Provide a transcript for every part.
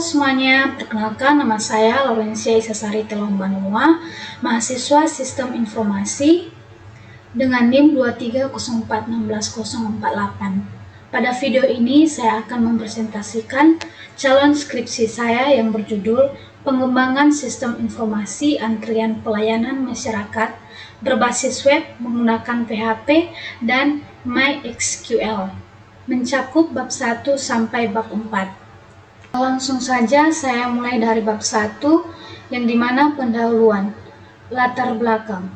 semuanya, perkenalkan nama saya Laurencia Isasari Telombanua, mahasiswa Sistem Informasi dengan NIM 230416048. Pada video ini saya akan mempresentasikan calon skripsi saya yang berjudul Pengembangan Sistem Informasi Antrian Pelayanan Masyarakat berbasis web menggunakan PHP dan MySQL, mencakup bab 1 sampai bab 4. Langsung saja saya mulai dari bab 1 yang dimana pendahuluan, latar belakang.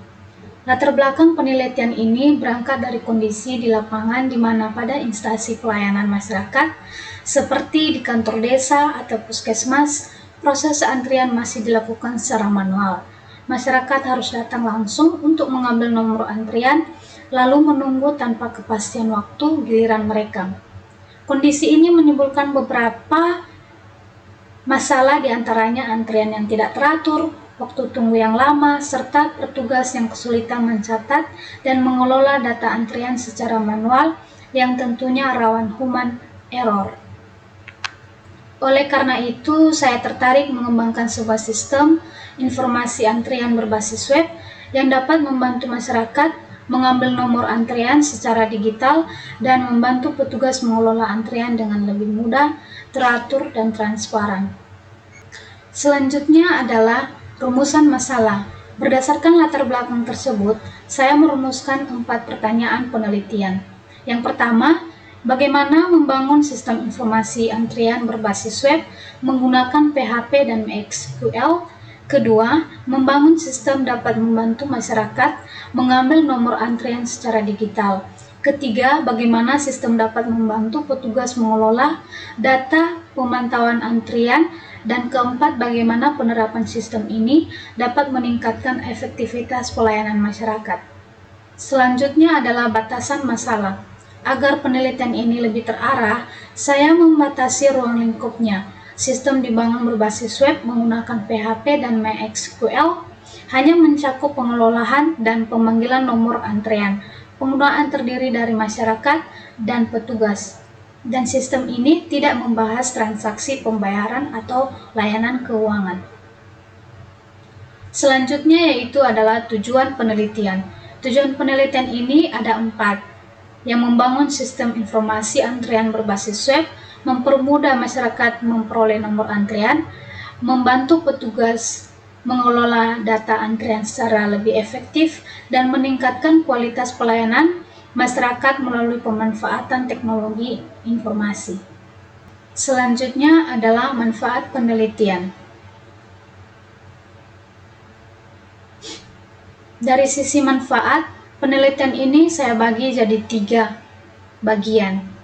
Latar belakang penelitian ini berangkat dari kondisi di lapangan di mana pada instansi pelayanan masyarakat seperti di kantor desa atau puskesmas, proses antrian masih dilakukan secara manual. Masyarakat harus datang langsung untuk mengambil nomor antrian lalu menunggu tanpa kepastian waktu giliran mereka. Kondisi ini menimbulkan beberapa masalah, diantaranya antrian yang tidak teratur, waktu tunggu yang lama, serta petugas yang kesulitan mencatat dan mengelola data antrian secara manual yang tentunya rawan human error. Oleh karena itu, saya tertarik mengembangkan sebuah sistem informasi antrian berbasis web yang dapat membantu masyarakat mengambil nomor antrian secara digital dan membantu petugas mengelola antrian dengan lebih mudah, teratur, dan transparan. Selanjutnya adalah rumusan masalah. Berdasarkan latar belakang tersebut, saya merumuskan 4 pertanyaan penelitian. Yang pertama, bagaimana membangun sistem informasi antrian berbasis web menggunakan PHP dan MySQL. Kedua, membangun sistem dapat membantu masyarakat mengambil nomor antrian secara digital. Ketiga, bagaimana sistem dapat membantu petugas mengelola data pemantauan antrian. Dan keempat, bagaimana penerapan sistem ini dapat meningkatkan efektivitas pelayanan masyarakat. Selanjutnya adalah batasan masalah. Agar penelitian ini lebih terarah, saya membatasi ruang lingkupnya. Sistem dibangun berbasis web menggunakan PHP dan MySQL hanya mencakup pengelolaan dan pemanggilan nomor antrean. Penggunaan terdiri dari masyarakat dan petugas. Dan sistem ini tidak membahas transaksi pembayaran atau layanan keuangan. Selanjutnya yaitu adalah tujuan penelitian. Tujuan penelitian ini ada 4, yang membangun sistem informasi antrian berbasis web, mempermudah masyarakat memperoleh nomor antrian, membantu petugas mengelola data antrian secara lebih efektif, dan meningkatkan kualitas pelayanan masyarakat melalui pemanfaatan teknologi informasi. Selanjutnya adalah manfaat penelitian. Dari sisi manfaat, penelitian ini saya bagi jadi 3 bagian.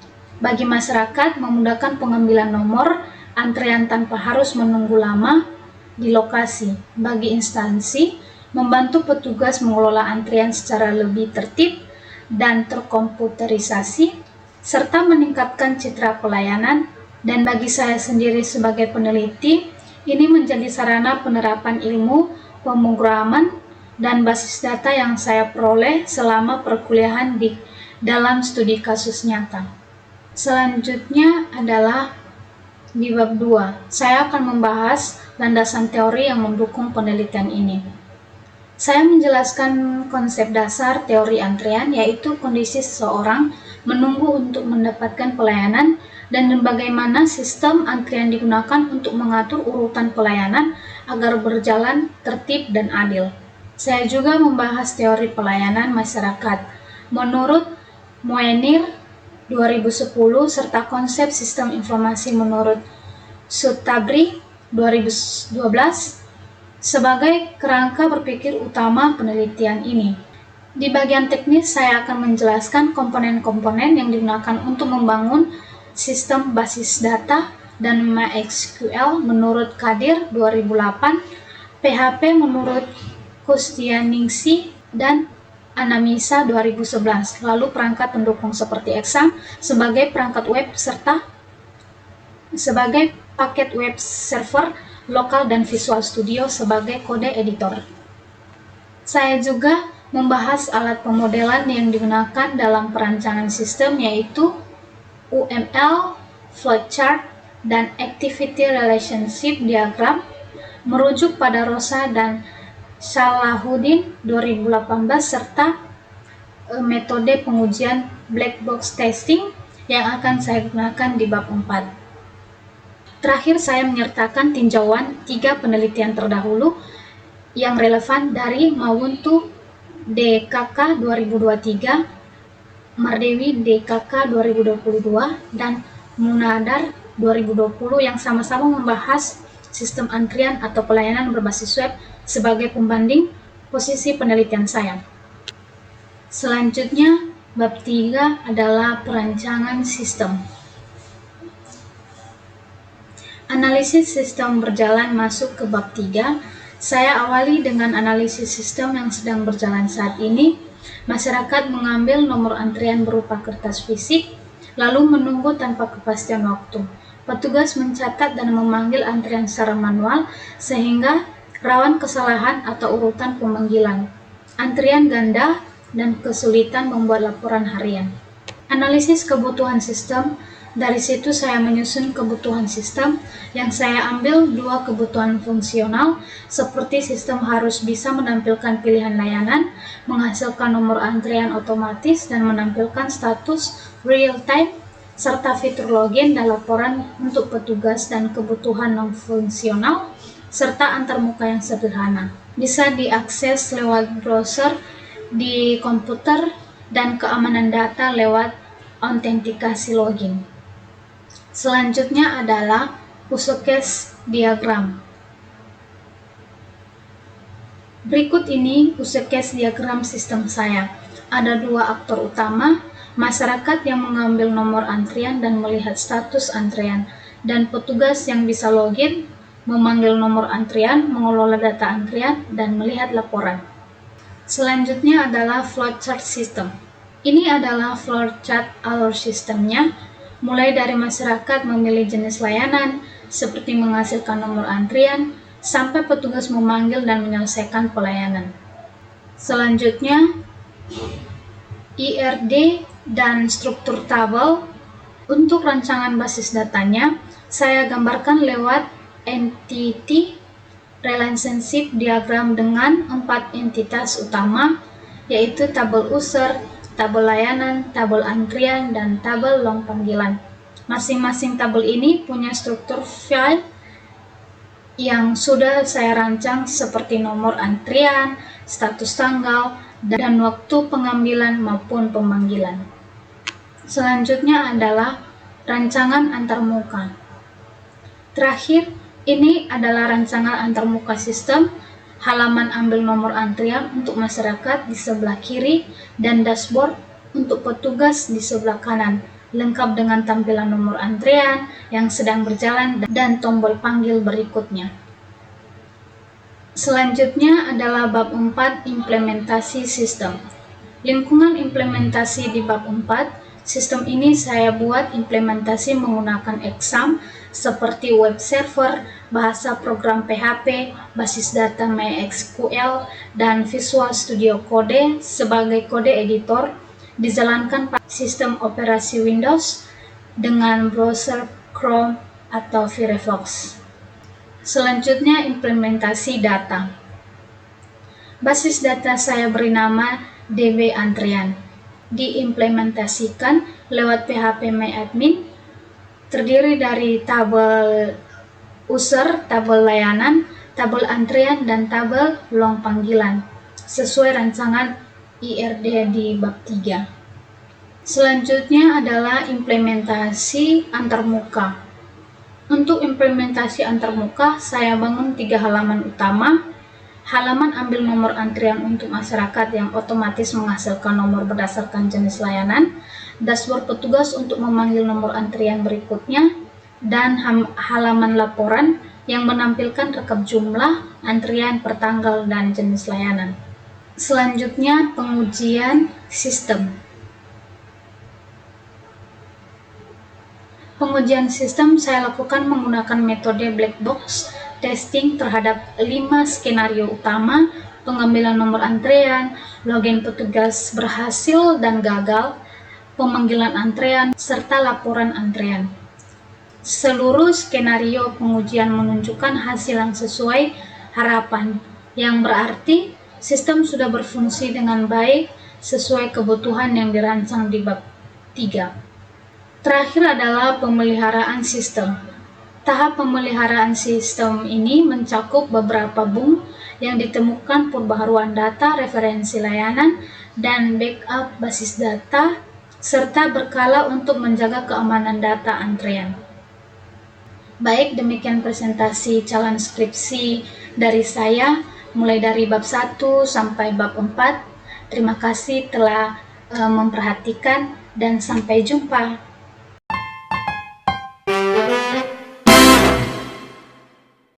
Bagi masyarakat, memudahkan pengambilan nomor antrean tanpa harus menunggu lama di lokasi. Bagi instansi, membantu petugas mengelola antrian secara lebih tertib dan terkomputerisasi, serta meningkatkan citra pelayanan. Dan bagi saya sendiri sebagai peneliti, ini menjadi sarana penerapan ilmu pemrograman dan basis data yang saya peroleh selama perkuliahan di dalam studi kasus nyata. Selanjutnya adalah di bab 2, saya akan membahas landasan teori yang mendukung penelitian ini. Saya menjelaskan konsep dasar teori antrian, yaitu kondisi seseorang menunggu untuk mendapatkan pelayanan dan bagaimana sistem antrian digunakan untuk mengatur urutan pelayanan agar berjalan tertib dan adil. Saya juga membahas teori pelayanan masyarakat menurut Moenir 2010 serta konsep sistem informasi menurut Sutabri 2012 sebagai kerangka berpikir utama penelitian ini. Di bagian teknis, saya akan menjelaskan komponen-komponen yang digunakan untuk membangun sistem basis data dan MySQL menurut Kadir 2008, PHP menurut Kustianingsi dan Anamisa 2011, lalu perangkat pendukung seperti Exam sebagai perangkat web serta sebagai paket web server lokal dan Visual Studio sebagai kode editor. Saya juga membahas alat pemodelan yang digunakan dalam perancangan sistem, yaitu UML, flowchart, dan Activity Relationship Diagram merujuk pada Rosa dan Salahuddin 2018 serta metode pengujian black box testing yang akan saya gunakan di bab 4. Terakhir, saya menyertakan tinjauan 3 penelitian terdahulu yang relevan dari Mawuntu DKK 2023, Mardewi DKK 2022, dan Munadar 2020 yang sama-sama membahas sistem antrian atau pelayanan berbasis web sebagai pembanding posisi penelitian saya. Selanjutnya, bab 3 adalah perancangan sistem. Analisis sistem berjalan masuk ke bab 3. Saya awali dengan analisis sistem yang sedang berjalan saat ini. Masyarakat mengambil nomor antrian berupa kertas fisik, lalu menunggu tanpa kepastian waktu. Petugas mencatat dan memanggil antrian secara manual, sehingga rawan kesalahan atau urutan pemanggilan, antrian ganda, dan kesulitan membuat laporan harian. Analisis kebutuhan sistem. Dari situ saya menyusun kebutuhan sistem yang saya ambil 2 kebutuhan fungsional, seperti sistem harus bisa menampilkan pilihan layanan, menghasilkan nomor antrian otomatis, dan menampilkan status real time, serta fitur login dan laporan untuk petugas, dan kebutuhan non-fungsional, serta antarmuka yang sederhana. Bisa diakses lewat browser di komputer dan keamanan data lewat autentikasi login. Selanjutnya adalah use case diagram. Berikut ini use case diagram sistem saya. Ada 2 aktor utama, masyarakat yang mengambil nomor antrian dan melihat status antrian, dan petugas yang bisa login, memanggil nomor antrian, mengelola data antrian, dan melihat laporan. Selanjutnya adalah flowchart system. Ini adalah flowchart alur sistemnya, mulai dari masyarakat memilih jenis layanan, seperti menghasilkan nomor antrian, sampai petugas memanggil dan menyelesaikan pelayanan. Selanjutnya, IRD dan struktur tabel. Untuk rancangan basis datanya, saya gambarkan lewat entity relationship diagram dengan 4 entitas utama, yaitu tabel user, tabel layanan, tabel antrian, dan tabel long panggilan. Masing-masing tabel ini punya struktur file yang sudah saya rancang seperti nomor antrian, status tanggal, dan waktu pengambilan maupun pemanggilan. Selanjutnya adalah rancangan antarmuka. Terakhir, ini adalah rancangan antarmuka sistem, halaman ambil nomor antrian untuk masyarakat di sebelah kiri, dan dashboard untuk petugas di sebelah kanan, lengkap dengan tampilan nomor antrian yang sedang berjalan dan tombol panggil berikutnya. Selanjutnya adalah bab 4, implementasi sistem. Lingkungan implementasi di bab 4, sistem ini saya buat implementasi menggunakan exam seperti web server, bahasa program PHP, basis data MySQL, dan Visual Studio Code sebagai kode editor, dijalankan pada sistem operasi Windows dengan browser Chrome atau Firefox. Selanjutnya, implementasi data. Basis data saya beri nama DB Antrian. Diimplementasikan lewat PHP MyAdmin, terdiri dari tabel user, tabel layanan, tabel antrian, dan tabel long panggilan, sesuai rancangan IRD di bab 3. Selanjutnya adalah implementasi antarmuka. Untuk implementasi antarmuka, saya bangun 3 halaman utama. Halaman ambil nomor antrian untuk masyarakat yang otomatis menghasilkan nomor berdasarkan jenis layanan, dashboard petugas untuk memanggil nomor antrian berikutnya, dan halaman laporan yang menampilkan rekap jumlah antrian per tanggal dan jenis layanan. Selanjutnya, pengujian sistem. Pengujian sistem saya lakukan menggunakan metode black box testing terhadap 5 skenario utama: pengambilan nomor antrian, login petugas berhasil dan gagal, pemanggilan antrean, serta laporan antrean. Seluruh skenario pengujian menunjukkan hasil yang sesuai harapan, yang berarti sistem sudah berfungsi dengan baik sesuai kebutuhan yang dirancang di bab 3. Terakhir adalah pemeliharaan sistem. Tahap pemeliharaan sistem ini mencakup beberapa bung yang ditemukan pembaharuan data, referensi layanan, dan backup basis data, serta berkala untuk menjaga keamanan data antrean. Baik, demikian presentasi calon skripsi dari saya, mulai dari bab 1 sampai bab 4. Terima kasih telah memperhatikan dan sampai jumpa.